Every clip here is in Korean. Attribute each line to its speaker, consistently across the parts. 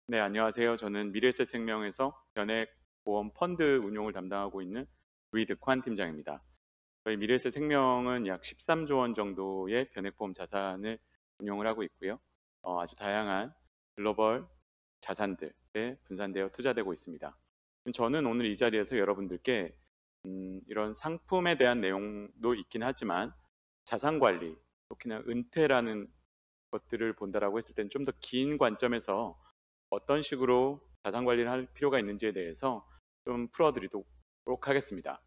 Speaker 1: 네, 안녕하세요. 저는 미래에셋생명에서 연예보험 펀드 운용을 담당하고 있는 위득환 팀장입니다. 저희 미래에셋생명은 약 13조 원 정도의 변액보험 자산을 운용을 하고 있고요. 아주 다양한 글로벌 자산들에 분산되어 투자되고 있습니다. 저는 오늘 이 자리에서 여러분들께 이런 상품에 대한 내용도 있긴 하지만 자산관리, 특히나 은퇴라는 것들을 본다라고 했을 때는 좀 더 긴 관점에서 어떤 식으로 자산 관리를 할 필요가 있는지에 대해서 좀 풀어드리도록 하겠습니다.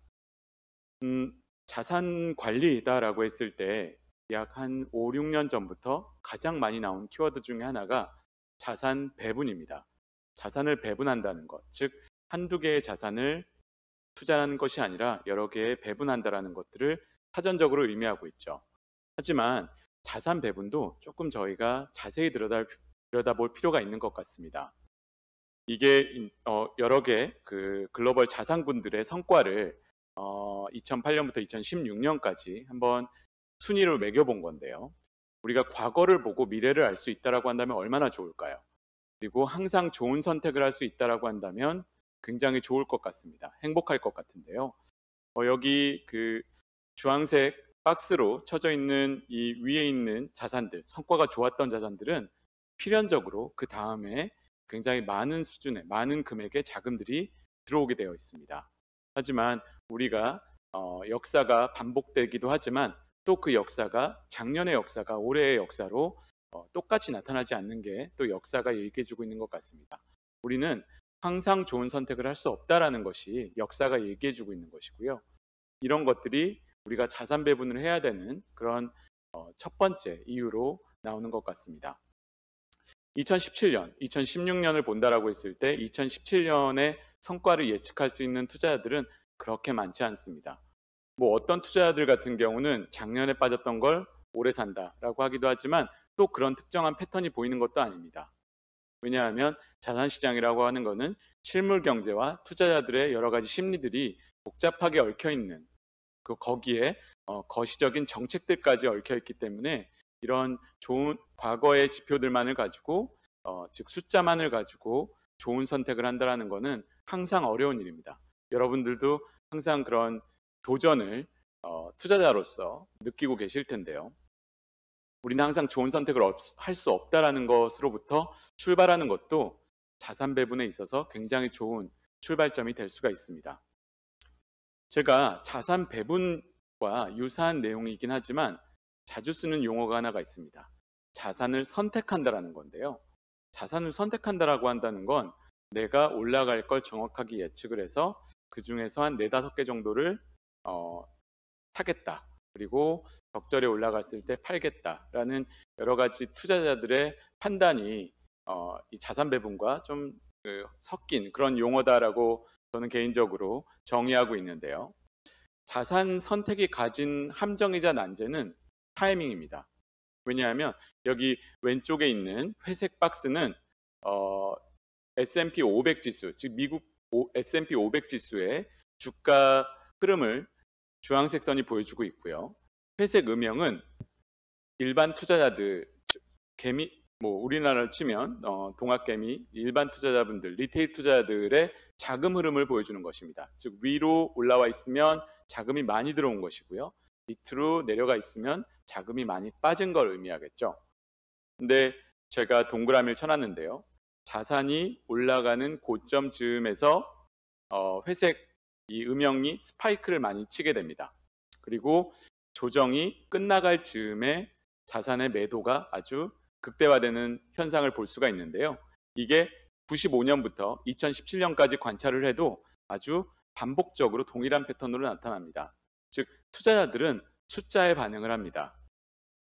Speaker 1: 자산 관리다라고 했을 때 약 한 5, 6년 전부터 가장 많이 나온 키워드 중에 하나가 자산 배분입니다. 자산을 배분한다는 것, 즉 한두 개의 자산을 투자하는 것이 아니라 여러 개의 배분한다라는 것들을 사전적으로 의미하고 있죠. 하지만 자산 배분도 조금 저희가 자세히 들여다볼 필요가 있는 것 같습니다. 이게 여러 개 그 글로벌 자산군들의 성과를 2008년부터 2016년까지 한번 순위로 매겨본 건데요. 우리가 과거를 보고 미래를 알 수 있다라고 한다면 얼마나 좋을까요? 그리고 항상 좋은 선택을 할 수 있다라고 한다면 굉장히 좋을 것 같습니다. 행복할 것 같은데요. 여기 그 주황색 박스로 쳐져 있는 이 위에 있는 자산들, 성과가 좋았던 자산들은 필연적으로 그 다음에 굉장히 많은 수준의 많은 금액의 자금들이 들어오게 되어 있습니다. 하지만 우리가 역사가 반복되기도 하지만 또 그 역사가 작년의 역사가 올해의 역사로 똑같이 나타나지 않는 게 또 역사가 얘기해주고 있는 것 같습니다. 우리는 항상 좋은 선택을 할 수 없다라는 것이 역사가 얘기해주고 있는 것이고요. 이런 것들이 우리가 자산 배분을 해야 되는 그런 첫 번째 이유로 나오는 것 같습니다. 2017년, 2016년을 본다라고 했을 때 2017년의 성과를 예측할 수 있는 투자자들은 그렇게 많지 않습니다. 뭐 어떤 투자자들 같은 경우는 작년에 빠졌던 걸 올해 산다라고 하기도 하지만 또 그런 특정한 패턴이 보이는 것도 아닙니다. 왜냐하면 자산시장이라고 하는 것은 실물 경제와 투자자들의 여러 가지 심리들이 복잡하게 얽혀 있는 거기에 거시적인 정책들까지 얽혀 있기 때문에 이런 좋은 과거의 지표들만을 가지고 즉 숫자만을 가지고 좋은 선택을 한다는 것은 항상 어려운 일입니다. 여러분들도 항상 그런 도전을 투자자로서 느끼고 계실 텐데요. 우리는 항상 좋은 선택을 할 수 없다라는 것으로부터 출발하는 것도 자산 배분에 있어서 굉장히 좋은 출발점이 될 수가 있습니다. 제가 자산 배분과 유사한 내용이긴 하지만 자주 쓰는 용어가 하나가 있습니다. 자산을 선택한다라는 건데요. 자산을 선택한다라고 한다는 건 내가 올라갈 걸 정확하게 예측을 해서 그 중에서 한 4, 5개 정도를 사겠다. 그리고 적절히 올라갔을 때 팔겠다라는 여러 가지 투자자들의 판단이 이 자산 배분과 좀 섞인 그런 용어다라고 저는 개인적으로 정의하고 있는데요. 자산 선택이 가진 함정이자 난제는 타이밍입니다. 왜냐하면 여기 왼쪽에 있는 회색 박스는 S&P 500 지수, 즉 미국 S&P 500 지수의 주가 흐름을 주황색 선이 보여주고 있고요. 회색 음영은 일반 투자자들, 개미, 뭐 우리나라를 치면 동학개미, 일반 투자자분들, 리테일 투자자들의 자금 흐름을 보여주는 것입니다. 즉 위로 올라와 있으면 자금이 많이 들어온 것이고요. 밑으로 내려가 있으면 자금이 많이 빠진 걸 의미하겠죠. 근데 제가 동그라미를 쳐놨는데요. 자산이 올라가는 고점 즈음에서 회색 이 음영이 스파이크를 많이 치게 됩니다. 그리고 조정이 끝나갈 즈음에 자산의 매도가 아주 극대화되는 현상을 볼 수가 있는데요. 이게 95년부터 2017년까지 관찰을 해도 아주 반복적으로 동일한 패턴으로 나타납니다. 즉 투자자들은 숫자에 반응을 합니다.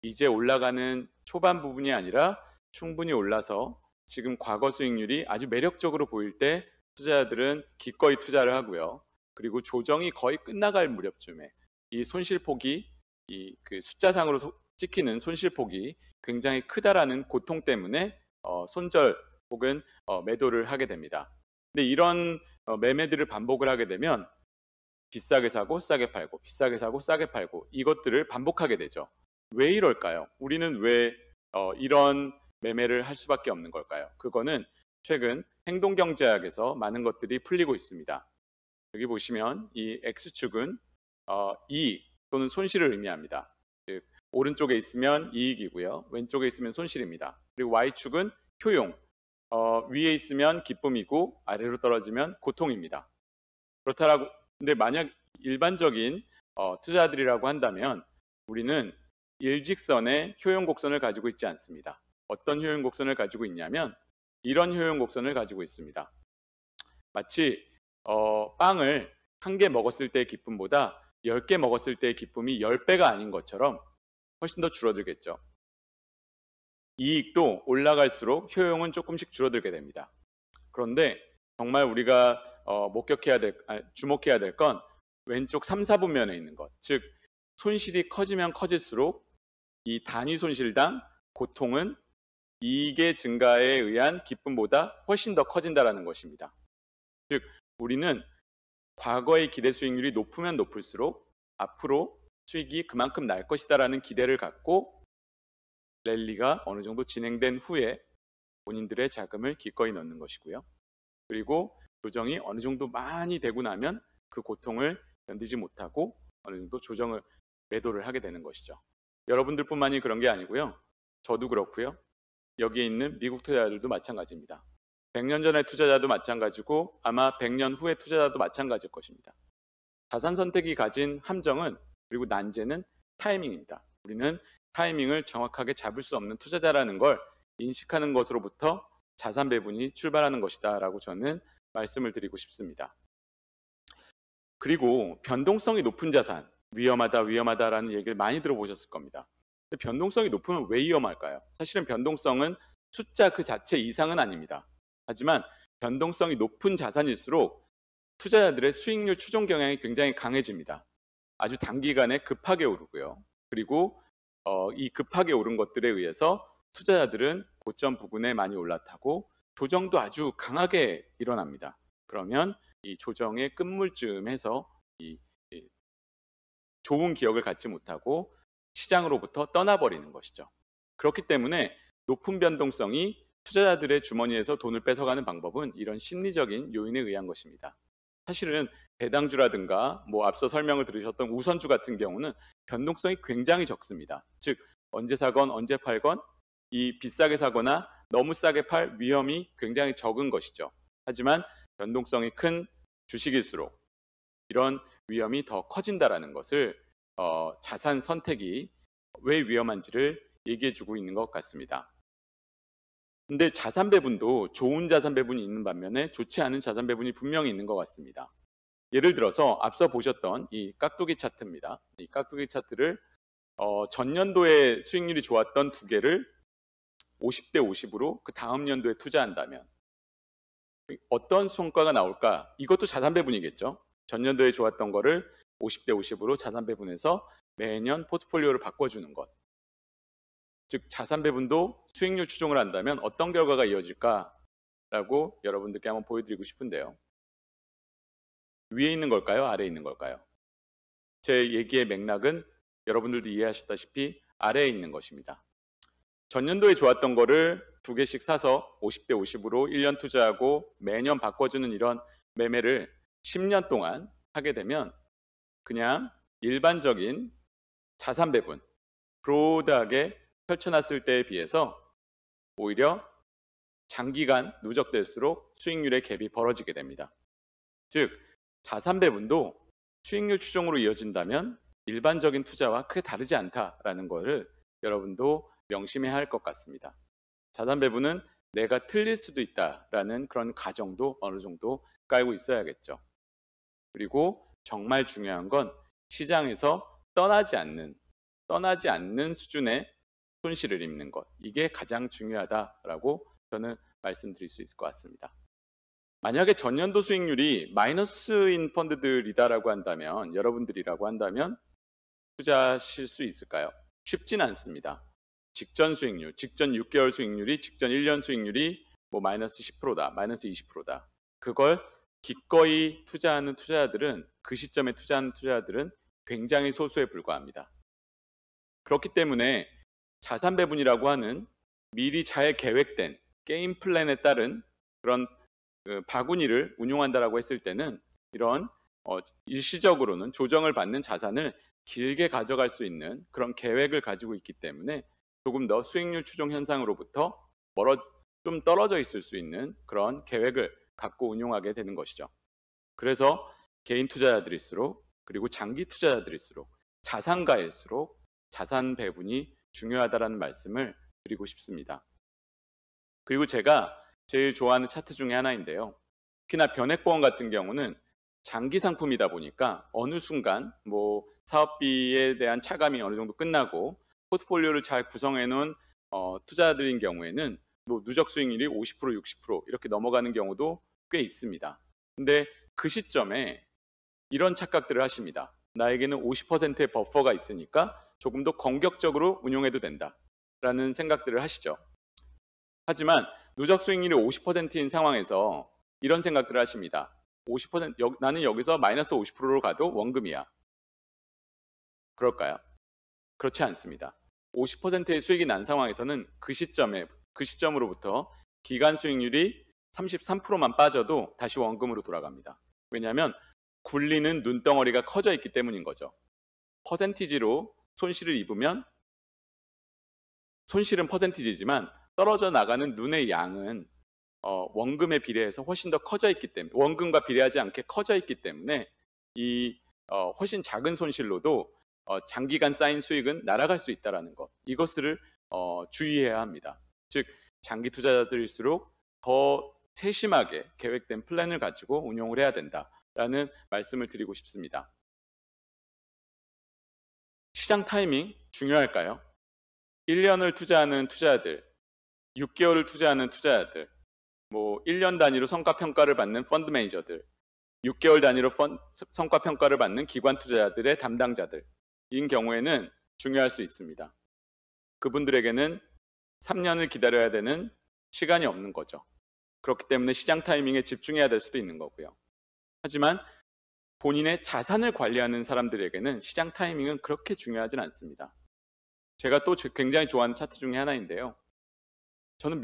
Speaker 1: 이제 올라가는 초반 부분이 아니라 충분히 올라서 지금 과거 수익률이 아주 매력적으로 보일 때 투자자들은 기꺼이 투자를 하고요. 그리고 조정이 거의 끝나갈 무렵쯤에 이 손실폭이 그 숫자상으로 찍히는 손실폭이 굉장히 크다라는 고통 때문에 손절 혹은 매도를 하게 됩니다. 근데 이런 매매들을 반복을 하게 되면 비싸게 사고 싸게 팔고 비싸게 사고 싸게 팔고 이것들을 반복하게 되죠. 왜 이럴까요? 우리는 왜 이런 매매를 할 수밖에 없는 걸까요? 그거는 최근 행동경제학에서 많은 것들이 풀리고 있습니다. 여기 보시면 이 X축은 이익 또는 손실을 의미합니다. 즉, 오른쪽에 있으면 이익이고요. 왼쪽에 있으면 손실입니다. 그리고 Y축은 효용, 위에 있으면 기쁨이고 아래로 떨어지면 고통입니다. 그렇다라고 근데 만약 일반적인 투자들이라고 한다면 우리는 일직선의 효용 곡선을 가지고 있지 않습니다. 어떤 효용 곡선을 가지고 있냐면 이런 효용 곡선을 가지고 있습니다. 마치 빵을 한 개 먹었을 때의 기쁨보다 10개 먹었을 때의 기쁨이 10배가 아닌 것처럼 훨씬 더 줄어들겠죠. 이익도 올라갈수록 효용은 조금씩 줄어들게 됩니다. 그런데 정말 우리가 주목해야 될 건 왼쪽 3, 4분면에 있는 것. 즉, 손실이 커지면 커질수록 이 단위 손실당 고통은 이익의 증가에 의한 기쁨보다 훨씬 더 커진다는 것입니다. 즉, 우리는 과거의 기대 수익률이 높으면 높을수록 앞으로 수익이 그만큼 날 것이다라는 기대를 갖고 랠리가 어느 정도 진행된 후에 본인들의 자금을 기꺼이 넣는 것이고요. 그리고 조정이 어느 정도 많이 되고 나면 그 고통을 견디지 못하고 어느 정도 매도를 하게 되는 것이죠. 여러분들뿐만이 그런 게 아니고요. 저도 그렇고요. 여기에 있는 미국 투자자들도 마찬가지입니다. 100년 전의 투자자도 마찬가지고 아마 100년 후의 투자자도 마찬가지일 것입니다. 자산 선택이 가진 함정은 그리고 난제는 타이밍입니다. 우리는 타이밍을 정확하게 잡을 수 없는 투자자라는 걸 인식하는 것으로부터 자산 배분이 출발하는 것이다 라고 저는 말씀을 드리고 싶습니다. 그리고 변동성이 높은 자산, 위험하다라는 얘기를 많이 들어보셨을 겁니다. 근데 변동성이 높으면 왜 위험할까요? 사실은 변동성은 숫자 그 자체 이상은 아닙니다. 하지만 변동성이 높은 자산일수록 투자자들의 수익률 추종 경향이 굉장히 강해집니다. 아주 단기간에 급하게 오르고요. 그리고 이 급하게 오른 것들에 의해서 투자자들은 고점 부근에 많이 올라타고 조정도 아주 강하게 일어납니다. 그러면 이 조정의 끝물쯤에서 이 좋은 기억을 갖지 못하고 시장으로부터 떠나버리는 것이죠. 그렇기 때문에 높은 변동성이 투자자들의 주머니에서 돈을 뺏어가는 방법은 이런 심리적인 요인에 의한 것입니다. 사실은 배당주라든가 앞서 설명을 들으셨던 우선주 같은 경우는 변동성이 굉장히 적습니다. 즉 언제 사건 언제 팔건 이 비싸게 사거나 너무 싸게 팔 위험이 굉장히 적은 것이죠. 하지만 변동성이 큰 주식일수록 이런 위험이 더 커진다라는 것을 자산 선택이 왜 위험한지를 얘기해주고 있는 것 같습니다. 근데 자산 배분도 좋은 자산 배분이 있는 반면에 좋지 않은 자산 배분이 분명히 있는 것 같습니다. 예를 들어서 앞서 보셨던 이 깍두기 차트입니다. 이 깍두기 차트를 전년도에 수익률이 좋았던 두 개를 50대 50으로 그 다음 연도에 투자한다면 어떤 성과가 나올까? 이것도 자산 배분이겠죠. 전년도에 좋았던 거를 50대 50으로 자산 배분해서 매년 포트폴리오를 바꿔주는 것. 즉 자산 배분도 수익률 추종을 한다면 어떤 결과가 이어질까라고 여러분들께 한번 보여드리고 싶은데요. 위에 있는 걸까요? 아래에 있는 걸까요? 제 얘기의 맥락은 여러분들도 이해하셨다시피 아래에 있는 것입니다. 전년도에 좋았던 거를 두 개씩 사서 50대 50으로 1년 투자하고 매년 바꿔주는 이런 매매를 10년 동안 하게 되면 그냥 일반적인 자산 배분, 브로드하게 펼쳐놨을 때에 비해서 오히려 장기간 누적될수록 수익률의 갭이 벌어지게 됩니다. 즉 자산 배분도 수익률 추종으로 이어진다면 일반적인 투자와 크게 다르지 않다라는 것을 여러분도 명심해야 할 것 같습니다. 자산 배분은 내가 틀릴 수도 있다라는 그런 가정도 어느 정도 깔고 있어야겠죠. 그리고 정말 중요한 건 시장에서 떠나지 않는 수준의 손실을 입는 것. 이게 가장 중요하다라고 저는 말씀드릴 수 있을 것 같습니다. 만약에 전년도 수익률이 마이너스인 펀드들이다라고 한다면 여러분들이라고 한다면 투자하실 수 있을까요? 쉽진 않습니다. 직전 수익률, 직전 6개월 수익률이 직전 1년 수익률이 마이너스 10%다, 마이너스 20%다. 그걸 기꺼이 투자하는 투자자들은 그 시점에 투자하는 투자자들은 굉장히 소수에 불과합니다. 그렇기 때문에 자산 배분이라고 하는 미리 잘 계획된 게임 플랜에 따른 그런 바구니를 운용한다라고 했을 때는 이런 일시적으로는 조정을 받는 자산을 길게 가져갈 수 있는 그런 계획을 가지고 있기 때문에 조금 더 수익률 추종 현상으로부터 좀 떨어져 있을 수 있는 그런 계획을 갖고 운용하게 되는 것이죠. 그래서 개인 투자자들일수록 그리고 장기 투자자들일수록 자산가일수록 자산 배분이 중요하다라는 말씀을 드리고 싶습니다. 그리고 제가 제일 좋아하는 차트 중에 하나인데요. 특히나 변액보험 같은 경우는 장기 상품이다 보니까 어느 순간 사업비에 대한 차감이 어느 정도 끝나고 포트폴리오를 잘 구성해 놓은 투자자들인 경우에는 누적 수익률이 50%, 60% 이렇게 넘어가는 경우도 꽤 있습니다. 근데 그 시점에 이런 착각들을 하십니다. 나에게는 50%의 버퍼가 있으니까 조금 더 공격적으로 운용해도 된다라는 생각들을 하시죠. 하지만 누적 수익률이 50%인 상황에서 이런 생각들을 하십니다. 50% 나는 여기서 마이너스 50%로 가도 원금이야. 그럴까요? 그렇지 않습니다. 50%의 수익이 난 상황에서는 그 시점으로부터 기간 수익률이 33%만 빠져도 다시 원금으로 돌아갑니다. 왜냐하면 굴리는 눈덩어리가 커져 있기 때문인 거죠. 퍼센티지로 손실을 입으면 손실은 퍼센티지지만 떨어져 나가는 눈의 양은 원금에 비례해서 훨씬 더 커져 있기 때문에 원금과 비례하지 않게 커져 있기 때문에 이 훨씬 작은 손실로도 장기간 쌓인 수익은 날아갈 수 있다는 것, 이것을 주의해야 합니다. 즉 장기 투자자들일수록 더 세심하게 계획된 플랜을 가지고 운용을 해야 된다라는 말씀을 드리고 싶습니다. 시장 타이밍 중요할까요? 1년을 투자하는 투자자들, 6개월을 투자하는 투자자들, 1년 단위로 성과평가를 받는 펀드 매니저들, 6개월 단위로 성과평가를 받는 기관 투자자들의 담당자들인 경우에는 중요할 수 있습니다. 그분들에게는 3년을 기다려야 되는 시간이 없는 거죠. 그렇기 때문에 시장 타이밍에 집중해야 될 수도 있는 거고요. 하지만 본인의 자산을 관리하는 사람들에게는 시장 타이밍은 그렇게 중요하진 않습니다. 제가 또 굉장히 좋아하는 차트 중에 하나인데요. 저희는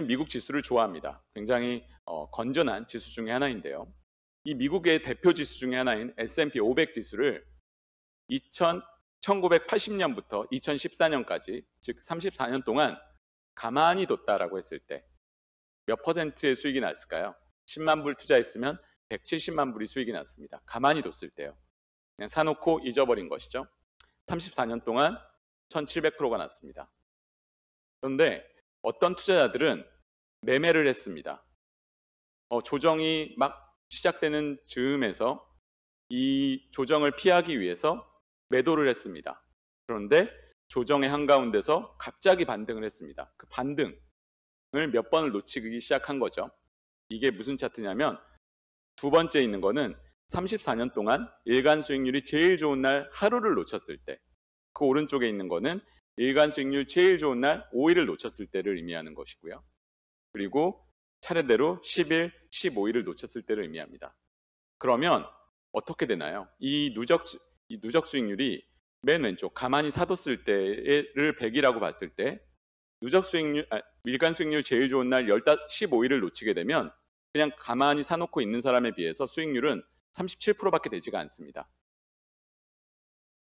Speaker 1: 미국 지수를 좋아합니다. 굉장히 건전한 지수 중에 하나인데요. 이 미국의 대표 지수 중에 하나인 S&P 500 지수를 1980년부터 2014년까지, 즉 34년 동안 가만히 뒀다라고 했을 때 몇 퍼센트의 수익이 났을까요? 10만 불 투자했으면 170만 불이 수익이 났습니다. 가만히 뒀을 때요. 그냥 사놓고 잊어버린 것이죠. 34년 동안 1700%가 났습니다. 그런데 어떤 투자자들은 매매를 했습니다. 조정이 막 시작되는 즈음에서 이 조정을 피하기 위해서 매도를 했습니다. 그런데 조정의 한가운데서 갑자기 반등을 했습니다. 그 반등을 몇 번을 놓치기 시작한 거죠. 이게 무슨 차트냐면 두 번째 있는 거는 34년 동안 일간 수익률이 제일 좋은 날 하루를 놓쳤을 때, 그 오른쪽에 있는 거는 일간 수익률 제일 좋은 날 5일을 놓쳤을 때를 의미하는 것이고요. 그리고 차례대로 10일, 15일을 놓쳤을 때를 의미합니다. 그러면 어떻게 되나요? 이 누적 수익률이 맨 왼쪽 가만히 사뒀을 때를 100이라고 봤을 때 일간 수익률 제일 좋은 날 15일을 놓치게 되면 그냥 가만히 사놓고 있는 사람에 비해서 수익률은 37%밖에 되지가 않습니다.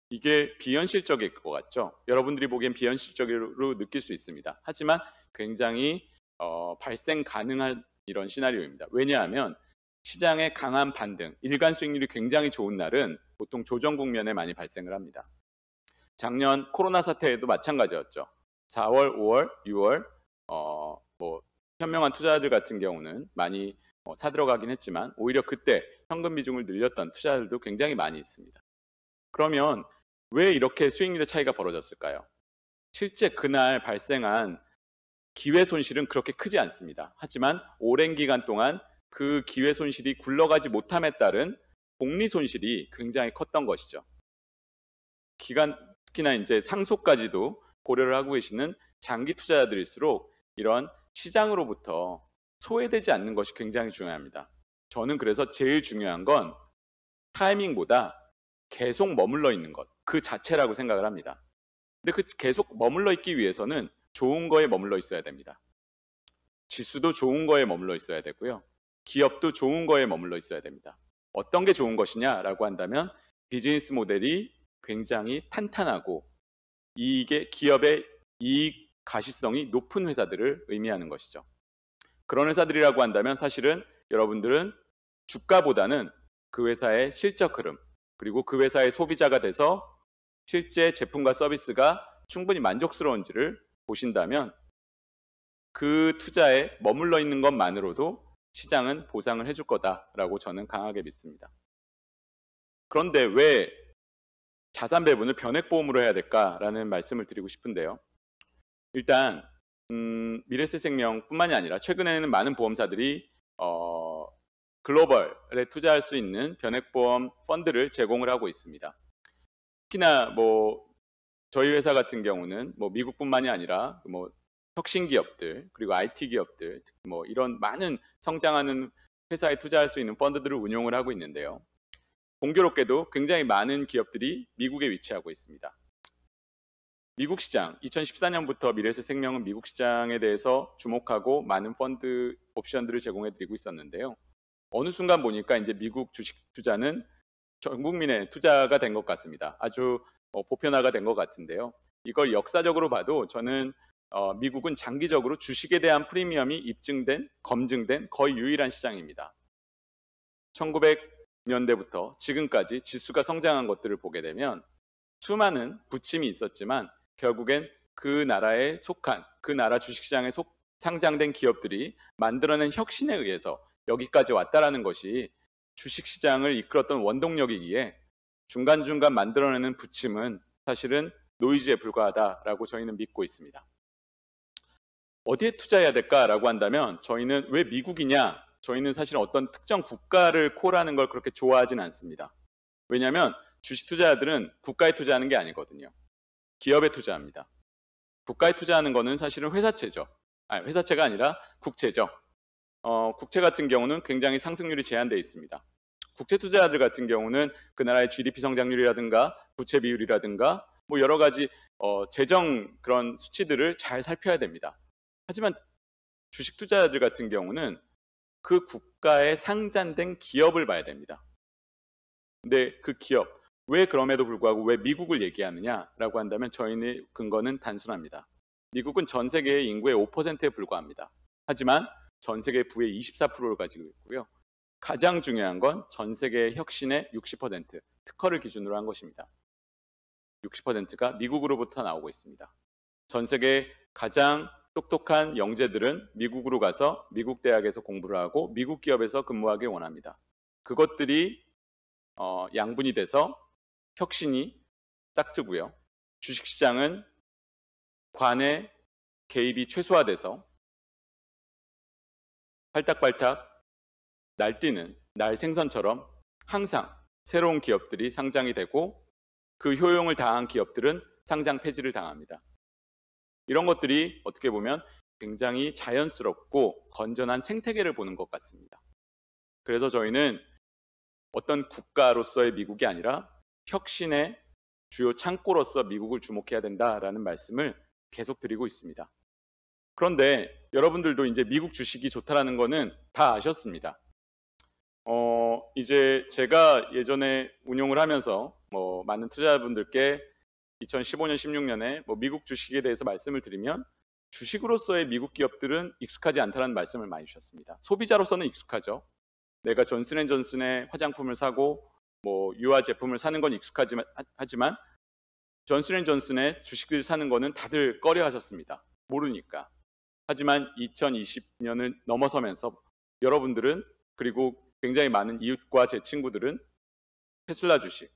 Speaker 1: 이게 비현실적일 것 같죠? 여러분들이 보기엔 비현실적으로 느낄 수 있습니다. 하지만 굉장히 발생 가능한 이런 시나리오입니다. 왜냐하면 시장의 강한 반등, 일간 수익률이 굉장히 좋은 날은 보통 조정 국면에 많이 발생을 합니다. 작년 코로나 사태에도 마찬가지였죠. 4월, 5월, 6월 현명한 투자자들 같은 경우는 많이 사들어가긴 했지만 오히려 그때 현금 비중을 늘렸던 투자자들도 굉장히 많이 있습니다. 그러면 왜 이렇게 수익률의 차이가 벌어졌을까요? 실제 그날 발생한 기회 손실은 그렇게 크지 않습니다. 하지만 오랜 기간 동안 그 기회 손실이 굴러가지 못함에 따른 복리 손실이 굉장히 컸던 것이죠. 특히나 이제 상속까지도 고려를 하고 계시는 장기 투자자들일수록 이런 시장으로부터 소외되지 않는 것이 굉장히 중요합니다. 저는 그래서 제일 중요한 건 타이밍보다 계속 머물러 있는 것, 그 자체라고 생각을 합니다. 근데 그 계속 머물러 있기 위해서는 좋은 거에 머물러 있어야 됩니다. 지수도 좋은 거에 머물러 있어야 되고요. 기업도 좋은 거에 머물러 있어야 됩니다. 어떤 게 좋은 것이냐라고 한다면 비즈니스 모델이 굉장히 탄탄하고 이게 기업의 이익 가시성이 높은 회사들을 의미하는 것이죠. 그런 회사들이라고 한다면 사실은 여러분들은 주가보다는 그 회사의 실적 흐름, 그리고 그 회사의 소비자가 돼서 실제 제품과 서비스가 충분히 만족스러운지를 보신다면 그 투자에 머물러 있는 것만으로도 시장은 보상을 해줄 거다라고 저는 강하게 믿습니다. 그런데 왜 자산 배분을 변액보험으로 해야 될까라는 말씀을 드리고 싶은데요. 일단 미래에셋생명뿐만이 아니라 최근에는 많은 보험사들이 글로벌에 투자할 수 있는 변액보험 펀드를 제공을 하고 있습니다. 특히나 저희 회사 같은 경우는 미국뿐만이 아니라 혁신 기업들 그리고 IT 기업들 이런 많은 성장하는 회사에 투자할 수 있는 펀드들을 운용을 하고 있는데요. 공교롭게도 굉장히 많은 기업들이 미국에 위치하고 있습니다. 미국 시장, 2014년부터 미래에셋생명은 미국 시장에 대해서 주목하고 많은 펀드 옵션들을 제공해 드리고 있었는데요. 어느 순간 보니까 이제 미국 주식 투자는 전 국민의 투자가 된 것 같습니다. 아주 보편화가 된 것 같은데요. 이걸 역사적으로 봐도 저는 미국은 장기적으로 주식에 대한 프리미엄이 입증된, 검증된 거의 유일한 시장입니다. 1900년대부터 지금까지 지수가 성장한 것들을 보게 되면 수많은 부침이 있었지만 결국엔 그 나라에 속한, 그 나라 주식시장에 상장된 기업들이 만들어낸 혁신에 의해서 여기까지 왔다라는 것이 주식시장을 이끌었던 원동력이기에 중간중간 만들어내는 부침은 사실은 노이즈에 불과하다라고 저희는 믿고 있습니다. 어디에 투자해야 될까라고 한다면 저희는 왜 미국이냐? 저희는 사실 어떤 특정 국가를 콜하는 걸 그렇게 좋아하진 않습니다. 왜냐하면 주식 투자자들은 국가에 투자하는 게 아니거든요. 기업에 투자합니다. 국가에 투자하는 거는 사실은 회사채죠. 회사채가 아니라 국채죠. 국채 같은 경우는 굉장히 상승률이 제한되어 있습니다. 국채 투자자들 같은 경우는 그 나라의 GDP 성장률이라든가 부채 비율이라든가 여러 가지 재정 그런 수치들을 잘 살펴야 됩니다. 하지만 주식 투자자들 같은 경우는 그 국가에 상장된 기업을 봐야 됩니다. 근데 그 기업, 왜 그럼에도 불구하고 왜 미국을 얘기하느냐라고 한다면 저희의 근거는 단순합니다. 미국은 전 세계의 인구의 5%에 불과합니다. 하지만 전 세계 부의 24%를 가지고 있고요. 가장 중요한 건 전 세계의 혁신의 60%, 특허를 기준으로 한 것입니다. 60%가 미국으로부터 나오고 있습니다. 전 세계 가장 똑똑한 영재들은 미국으로 가서 미국 대학에서 공부를 하고 미국 기업에서 근무하길 원합니다. 그것들이 양분이 돼서 혁신이 짝트고요. 주식시장은 관의 개입이 최소화돼서 팔딱팔딱 날뛰는 날생선처럼 항상 새로운 기업들이 상장이 되고 그 효용을 다한 기업들은 상장 폐지를 당합니다. 이런 것들이 어떻게 보면 굉장히 자연스럽고 건전한 생태계를 보는 것 같습니다. 그래서 저희는 어떤 국가로서의 미국이 아니라 혁신의 주요 창고로서 미국을 주목해야 된다라는 말씀을 계속 드리고 있습니다. 그런데 여러분들도 이제 미국 주식이 좋다라는 거는 다 아셨습니다. 이제 제가 예전에 운용을 하면서 많은 투자자분들께 2015년, 16년에 미국 주식에 대해서 말씀을 드리면 주식으로서의 미국 기업들은 익숙하지 않다는 말씀을 많이 주셨습니다. 소비자로서는 익숙하죠. 내가 존슨앤존슨의 화장품을 사고 유아 제품을 사는 건 익숙하지만 존슨앤존슨의 주식을 사는 거는 다들 꺼려 하셨습니다. 모르니까. 하지만 2020년을 넘어서면서 여러분들은 그리고 굉장히 많은 이웃과 제 친구들은 테슬라 주식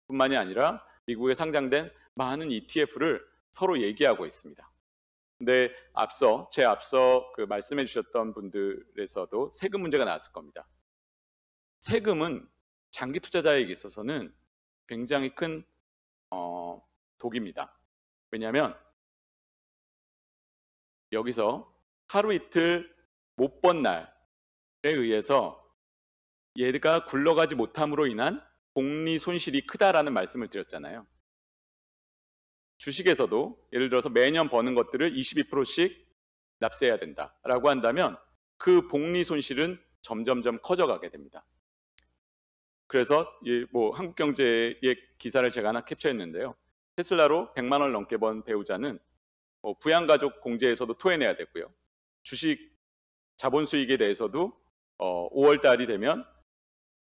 Speaker 1: 뿐만이 아니라 미국에 상장된 많은 ETF를 서로 얘기하고 있습니다. 근데 앞서 그 말씀해 주셨던 분들에서도 세금 문제가 나왔을 겁니다. 세금은 장기 투자자에게 있어서는 굉장히 큰 독입니다. 왜냐하면 여기서 하루 이틀 못 번 날에 의해서 얘가 굴러가지 못함으로 인한 복리 손실이 크다라는 말씀을 드렸잖아요. 주식에서도 예를 들어서 매년 버는 것들을 22%씩 납세해야 된다라고 한다면 그 복리 손실은 점점점 커져가게 됩니다. 그래서 뭐 한국경제의 기사를 제가 하나 캡처했는데요. 테슬라로 100만 원 넘게 번 배우자는 부양가족 공제에서도 토해내야 되고요. 주식 자본 수익에 대해서도 5월 달이 되면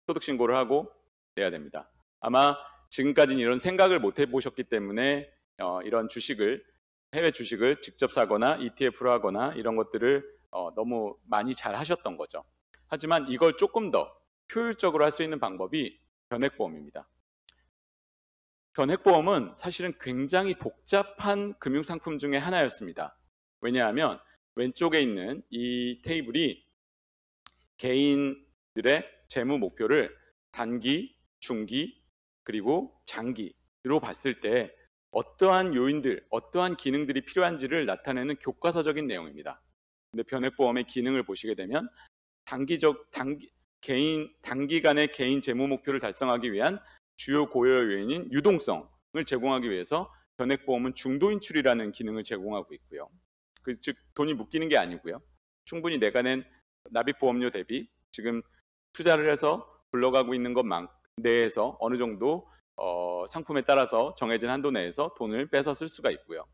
Speaker 1: 소득 신고를 하고 내야 됩니다. 아마 지금까지는 이런 생각을 못 해보셨기 때문에 이런 해외 주식을 직접 사거나 ETF로 하거나 이런 것들을 너무 많이 잘 하셨던 거죠. 하지만 이걸 조금 더 효율적으로 할 수 있는 방법이 변액보험입니다. 변액보험은 사실은 굉장히 복잡한 금융상품 중에 하나였습니다. 왜냐하면 왼쪽에 있는 이 테이블이 개인들의 재무 목표를 단기, 중기, 그리고 장기로 봤을 때 어떠한 요인들, 어떠한 기능들이 필요한지를 나타내는 교과서적인 내용입니다. 근데 변액보험의 기능을 보시게 되면 단기간의 개인 재무 목표를 달성하기 위한 주요 고려 요인인 유동성을 제공하기 위해서 변액보험은 중도인출이라는 기능을 제공하고 있고요. 즉 돈이 묶이는 게 아니고요. 충분히 내가 낸 납입보험료 대비 지금 투자를 해서 굴러가고 있는 것 내에서 어느 정도 상품에 따라서 정해진 한도 내에서 돈을 빼서 쓸 수가 있고요.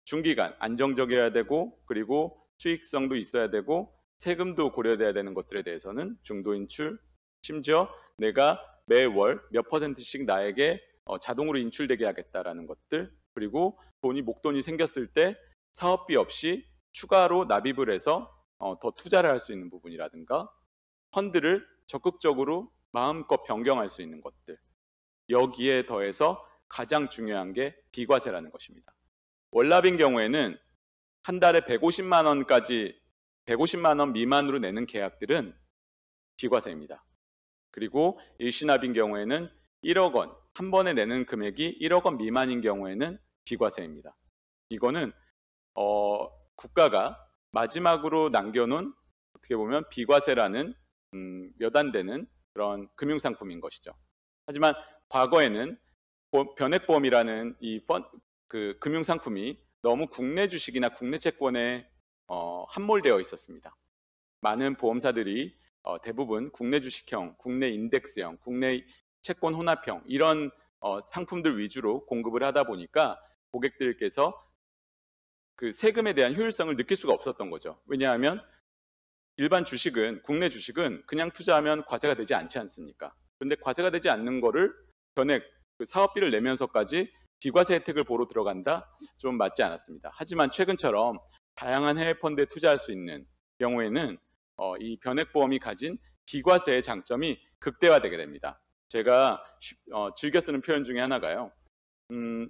Speaker 1: 중기간 안정적이어야 되고 그리고 수익성도 있어야 되고 세금도 고려돼야 되는 것들에 대해서는 중도인출, 심지어 내가 매월 몇 %씩 나에게 자동으로 인출되게 하겠다라는 것들, 그리고 목돈이 생겼을 때 사업비 없이 추가로 납입을 해서 더 투자를 할 수 있는 부분이라든가 펀드를 적극적으로 마음껏 변경할 수 있는 것들, 여기에 더해서 가장 중요한 게 비과세라는 것입니다. 월납인 경우에는 한 달에 150만 원 미만으로 내는 계약들은 비과세입니다. 그리고 일시납인 경우에는 1억 원, 한 번에 내는 금액이 1억 원 미만인 경우에는 비과세입니다. 이거는 국가가 마지막으로 남겨놓은 어떻게 보면 비과세라는 몇 안 되는 그런 금융상품인 것이죠. 하지만 과거에는 변액보험이라는 그 금융상품이 너무 국내 주식이나 국내 채권에 함몰되어 있었습니다. 많은 보험사들이 대부분 국내 주식형, 국내 인덱스형, 국내 채권 혼합형 이런 상품들 위주로 공급을 하다 보니까 고객들께서 그 세금에 대한 효율성을 느낄 수가 없었던 거죠. 왜냐하면 일반 주식은, 국내 주식은 그냥 투자하면 과세가 되지 않지 않습니까? 그런데 과세가 되지 않는 거를 변액, 사업비를 내면서까지 비과세 혜택을 보러 들어간다? 좀 맞지 않았습니다. 하지만 최근처럼 다양한 해외 펀드에 투자할 수 있는 경우에는 이 변액보험이 가진 비과세의 장점이 극대화되게 됩니다. 제가 즐겨 쓰는 표현 중에 하나가요.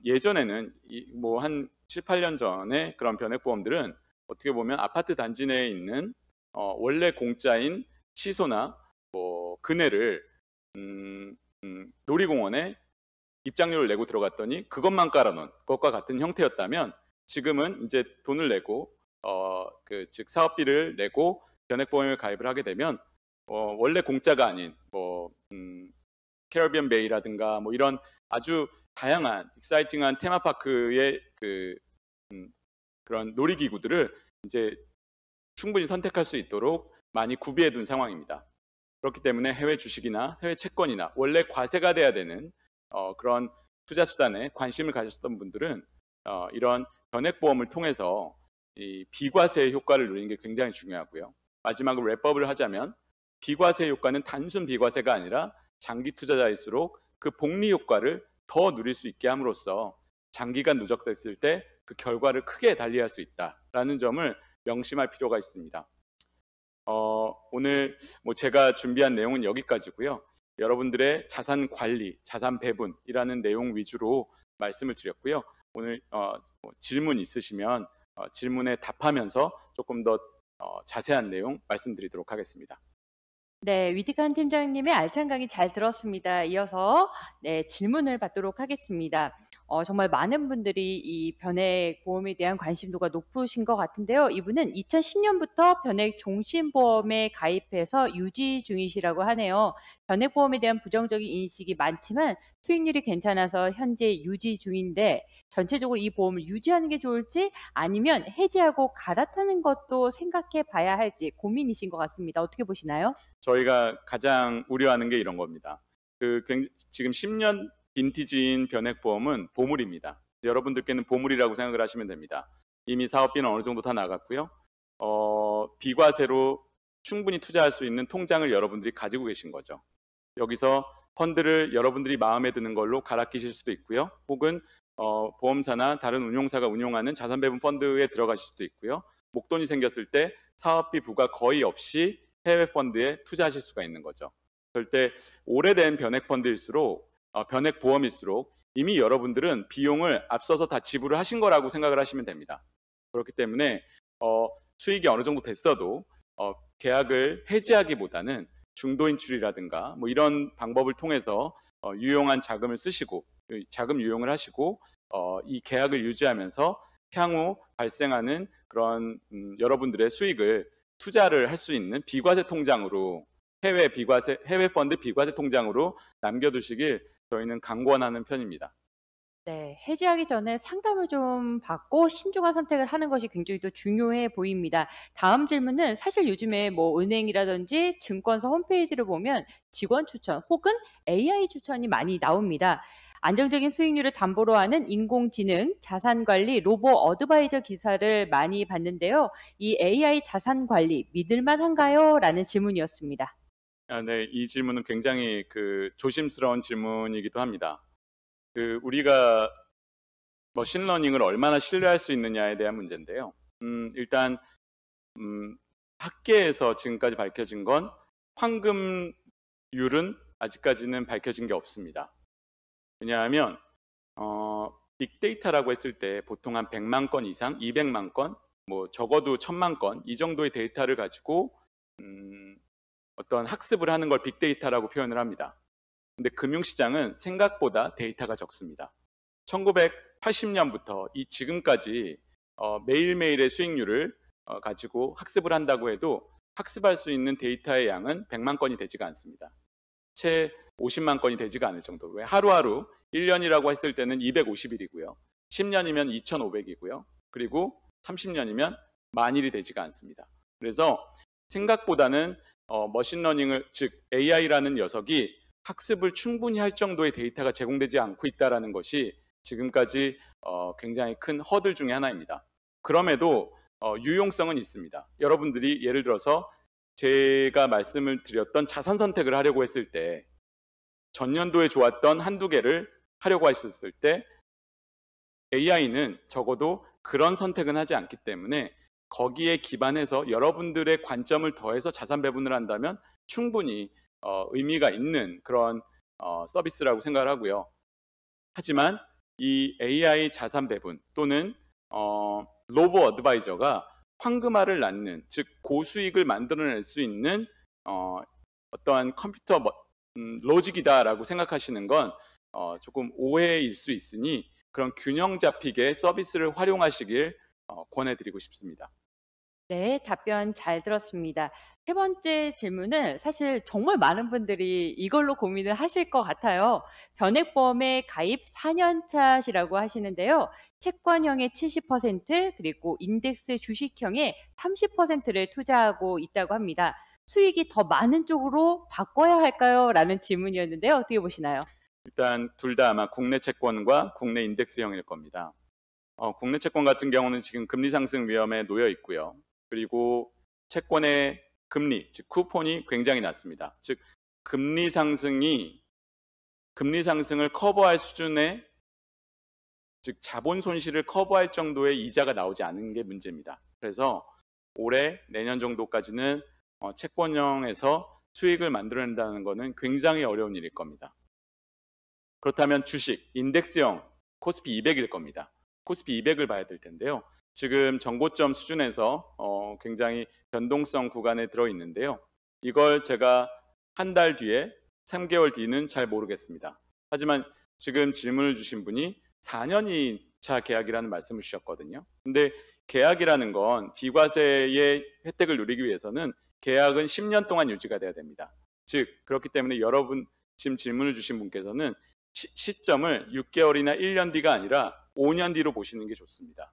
Speaker 1: 예전에는 뭐 한 7, 8년 전에 그런 변액보험들은 어떻게 보면 아파트 단지 내에 있는 원래 공짜인 취소나 뭐 그네를 놀이공원에 입장료를 내고 들어갔더니 그것만 깔아놓은 것과 같은 형태였다면 지금은 이제 돈을 내고 즉 사업비를 내고 변액보험에 가입을 하게 되면 원래 공짜가 아닌 뭐 캐리비안 베이라든가 뭐 이런 아주 다양한 익사이팅한 테마파크의 그런 놀이기구들을 이제 충분히 선택할 수 있도록 많이 구비해 둔 상황입니다. 그렇기 때문에 해외 주식이나 해외 채권이나 원래 과세가 돼야 되는 그런 투자 수단에 관심을 가졌던 분들은 이런 변액보험을 통해서 이 비과세의 효과를 누리는 게 굉장히 중요하고요. 마지막으로 랩업을 하자면 비과세 효과는 단순 비과세가 아니라 장기 투자자일수록 그 복리 효과를 더 누릴 수 있게 함으로써 장기간 누적됐을 때 그 결과를 크게 달리할 수 있다라는 점을 명심할 필요가 있습니다. 오늘 뭐 제가 준비한 내용은 여기까지고요. 여러분들의 자산 관리, 자산 배분이라는 내용 위주로 말씀을 드렸고요. 오늘 뭐 질문 있으시면 질문에 답하면서 조금 더 자세한 내용 말씀드리도록 하겠습니다.
Speaker 2: 네, 위티칸 팀장님의 알찬 강의 잘 들었습니다. 이어서 질문을 받도록 하겠습니다. 정말 많은 분들이 이 변액 보험에 대한 관심도가 높으신 것 같은데요. 이분은 2010년부터 변액 종신보험에 가입해서 유지 중이시라고 하네요. 변액 보험에 대한 부정적인 인식이 많지만 수익률이 괜찮아서 현재 유지 중인데 전체적으로 이 보험을 유지하는 게 좋을지 아니면 해지하고 갈아타는 것도 생각해 봐야 할지 고민이신 것 같습니다. 어떻게 보시나요?
Speaker 1: 저희가 가장 우려하는 게 이런 겁니다. 지금 10년 빈티지인 변액보험은 보물입니다. 여러분들께는 보물이라고 생각을 하시면 됩니다. 이미 사업비는 어느 정도 다 나갔고요. 비과세로 충분히 투자할 수 있는 통장을 여러분들이 가지고 계신 거죠. 여기서 펀드를 여러분들이 마음에 드는 걸로 갈아 끼실 수도 있고요. 혹은 보험사나 다른 운용사가 운용하는 자산배분 펀드에 들어가실 수도 있고요. 목돈이 생겼을 때 사업비 부과 거의 없이 해외 펀드에 투자하실 수가 있는 거죠. 절대 오래된 변액 펀드일수록 변액 보험일수록 이미 여러분들은 비용을 앞서서 다 지불을 하신 거라고 생각을 하시면 됩니다. 그렇기 때문에 수익이 어느 정도 됐어도 계약을 해지하기보다는 중도 인출이라든가 뭐 이런 방법을 통해서 유용한 자금을 쓰시고 자금 유용을 하시고 이 계약을 유지하면서 향후 발생하는 그런 여러분들의 수익을 투자를 할 수 있는 비과세 통장으로 해외 펀드 비과세 통장으로 남겨두시길 저희는 강권하는 편입니다.
Speaker 2: 네, 해지하기 전에 상담을 좀 받고 신중한 선택을 하는 것이 굉장히 또 중요해 보입니다. 다음 질문은 사실 요즘에 뭐 은행이라든지 증권사 홈페이지를 보면 직원 추천 혹은 AI 추천이 많이 나옵니다. 안정적인 수익률을 담보로 하는 인공지능 자산관리 로보 어드바이저 기사를 많이 봤는데요. 이 AI 자산관리 믿을만한가요? 라는 질문이었습니다.
Speaker 1: 네, 이 질문은 굉장히 조심스러운 질문이기도 합니다. 우리가 머신러닝을 얼마나 신뢰할 수 있느냐에 대한 문제인데요. 일단 학계에서 지금까지 밝혀진 건 황금률은 아직까지는 밝혀진 게 없습니다. 왜냐하면 빅데이터라고 했을 때 보통 한 100만 건 이상, 200만 건, 뭐 적어도 1000만 건 이 정도의 데이터를 가지고 어떤 학습을 하는 걸 빅데이터라고 표현을 합니다. 근데 금융시장은 생각보다 데이터가 적습니다. 1980년부터 지금까지 매일매일의 수익률을 가지고 학습을 한다고 해도 학습할 수 있는 데이터의 양은 100만 건이 되지가 않습니다. 채 50만 건이 되지가 않을 정도로. 왜 하루하루 1년이라고 했을 때는 250일이고요. 10년이면 2500이고요. 그리고 30년이면 만일이 되지가 않습니다. 그래서 생각보다는 머신러닝을, 즉 AI라는 녀석이 학습을 충분히 할 정도의 데이터가 제공되지 않고 있다는 것이 지금까지 굉장히 큰 허들 중에 하나입니다. 그럼에도 유용성은 있습니다. 여러분들이 예를 들어서 제가 말씀을 드렸던 자산 선택을 하려고 했을 때 전년도에 좋았던 한두 개를 하려고 하셨을 때 AI는 적어도 그런 선택은 하지 않기 때문에 거기에 기반해서 여러분들의 관점을 더해서 자산 배분을 한다면 충분히 의미가 있는 그런 서비스라고 생각을 하고요. 하지만 이 AI 자산 배분 또는 로보 어드바이저가 황금알을 낳는, 즉 고수익을 만들어낼 수 있는 어떠한 컴퓨터 로직이다라고 생각하시는 건 조금 오해일 수 있으니 그런 균형 잡히게 서비스를 활용하시길 권해드리고 싶습니다.
Speaker 2: 네, 답변 잘 들었습니다. 세 번째 질문은 사실 정말 많은 분들이 이걸로 고민을 하실 것 같아요. 변액보험에 가입 4년 차시라고 하시는데요. 채권형의 70%, 그리고 인덱스 주식형의 30%를 투자하고 있다고 합니다. 수익이 더 많은 쪽으로 바꿔야 할까요? 라는 질문이었는데요. 어떻게 보시나요?
Speaker 1: 일단 둘 다 아마 국내 채권과 국내 인덱스형일 겁니다. 국내 채권 같은 경우는 지금 금리 상승 위험에 놓여 있고요. 그리고 채권의 금리, 즉 쿠폰이 굉장히 낮습니다. 즉 금리 상승을 커버할 수준의, 즉 자본 손실을 커버할 정도의 이자가 나오지 않은 게 문제입니다. 그래서 올해 내년 정도까지는 채권형에서 수익을 만들어낸다는 것은 굉장히 어려운 일일 겁니다. 그렇다면 주식, 인덱스형 코스피 200일 겁니다. 코스피 200을 봐야 될 텐데요. 지금 정고점 수준에서 굉장히 변동성 구간에 들어있는데요. 이걸 제가 한 달 뒤에, 3개월 뒤는 잘 모르겠습니다. 하지만 지금 질문을 주신 분이 4년차 계약이라는 말씀을 주셨거든요. 근데 계약이라는 건 비과세의 혜택을 누리기 위해서는 계약은 10년 동안 유지가 돼야 됩니다. 즉 그렇기 때문에 여러분 지금 질문을 주신 분께서는 시점을 6개월이나 1년 뒤가 아니라 5년 뒤로 보시는 게 좋습니다.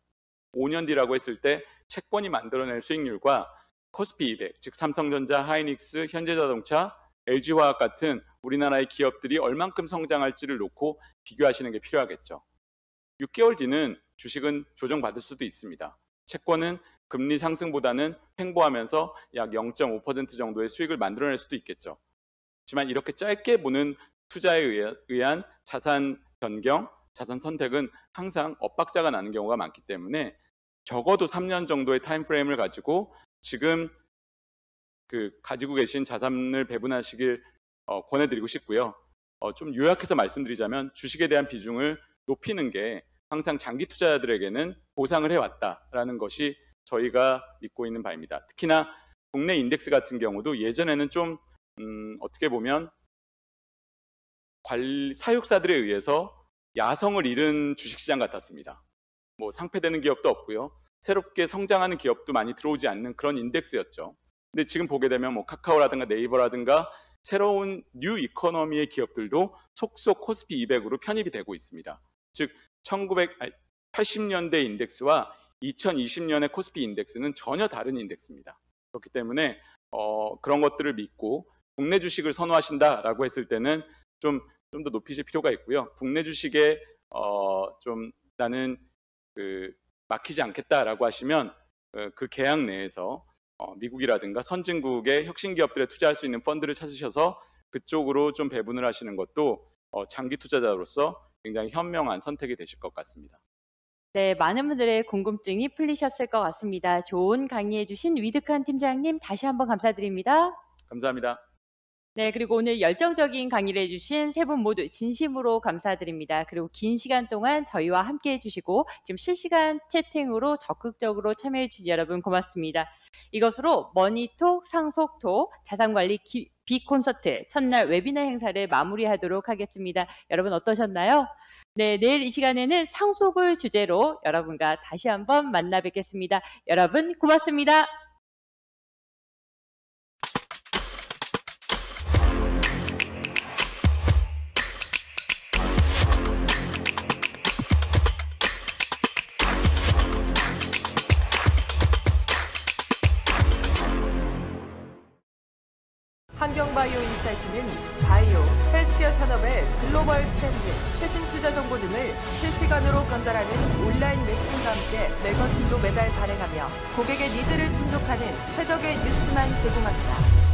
Speaker 1: 5년 뒤라고 했을 때 채권이 만들어낼 수익률과 코스피 200, 즉 삼성전자, 하이닉스, 현대자동차, LG화학 같은 우리나라의 기업들이 얼만큼 성장할지를 놓고 비교하시는 게 필요하겠죠. 6개월 뒤는 주식은 조정받을 수도 있습니다. 채권은 금리 상승보다는 횡보하면서 약 0.5% 정도의 수익을 만들어낼 수도 있겠죠. 하지만 이렇게 짧게 보는 투자에 의한 자산 변경, 자산 선택은 항상 엇박자가 나는 경우가 많기 때문에 적어도 3년 정도의 타임프레임을 가지고 지금 가지고 계신 자산을 배분하시길 권해드리고 싶고요. 좀 요약해서 말씀드리자면 주식에 대한 비중을 높이는 게 항상 장기 투자자들에게는 보상을 해왔다라는 것이 저희가 믿고 있는 바입니다. 특히나 국내 인덱스 같은 경우도 예전에는 좀 어떻게 보면 사육사들에 의해서 야성을 잃은 주식시장 같았습니다. 뭐 상폐되는 기업도 없고요. 새롭게 성장하는 기업도 많이 들어오지 않는 그런 인덱스였죠. 근데 지금 보게 되면 뭐 카카오라든가 네이버라든가 새로운 뉴 이코노미의 기업들도 속속 코스피 200으로 편입이 되고 있습니다. 즉 1980년대 인덱스와 2020년의 코스피 인덱스는 전혀 다른 인덱스입니다. 그렇기 때문에 그런 것들을 믿고 국내 주식을 선호하신다라고 했을 때는 좀 더 높이실 필요가 있고요. 국내 주식에 좀 나는 막히지 않겠다라고 하시면 그 계약 내에서 미국이라든가 선진국의 혁신 기업들에 투자할 수 있는 펀드를 찾으셔서 그쪽으로 좀 배분을 하시는 것도 장기 투자자로서 굉장히 현명한 선택이 되실 것 같습니다.
Speaker 2: 네, 많은 분들의 궁금증이 풀리셨을 것 같습니다. 좋은 강의해 주신 위드칸 팀장님 다시 한번 감사드립니다.
Speaker 1: 감사합니다.
Speaker 2: 네, 그리고 오늘 열정적인 강의를 해주신 세 분 모두 진심으로 감사드립니다. 그리고 긴 시간 동안 저희와 함께 해주시고 지금 실시간 채팅으로 적극적으로 참여해 주신 여러분 고맙습니다. 이것으로 머니톡, 상속톡, 자산관리 비콘서트 첫날 웨비너 행사를 마무리하도록 하겠습니다. 여러분 어떠셨나요? 네, 내일 이 시간에는 상속을 주제로 여러분과 다시 한번 만나 뵙겠습니다. 여러분 고맙습니다.
Speaker 3: 환경바이오 인사이트는 바이오, 헬스케어 산업의 글로벌 트렌드, 최신 투자 정보 등을 실시간으로 전달하는 온라인 매체와 함께 매거진도 매달 발행하며 고객의 니즈를 충족하는 최적의 뉴스만 제공합니다.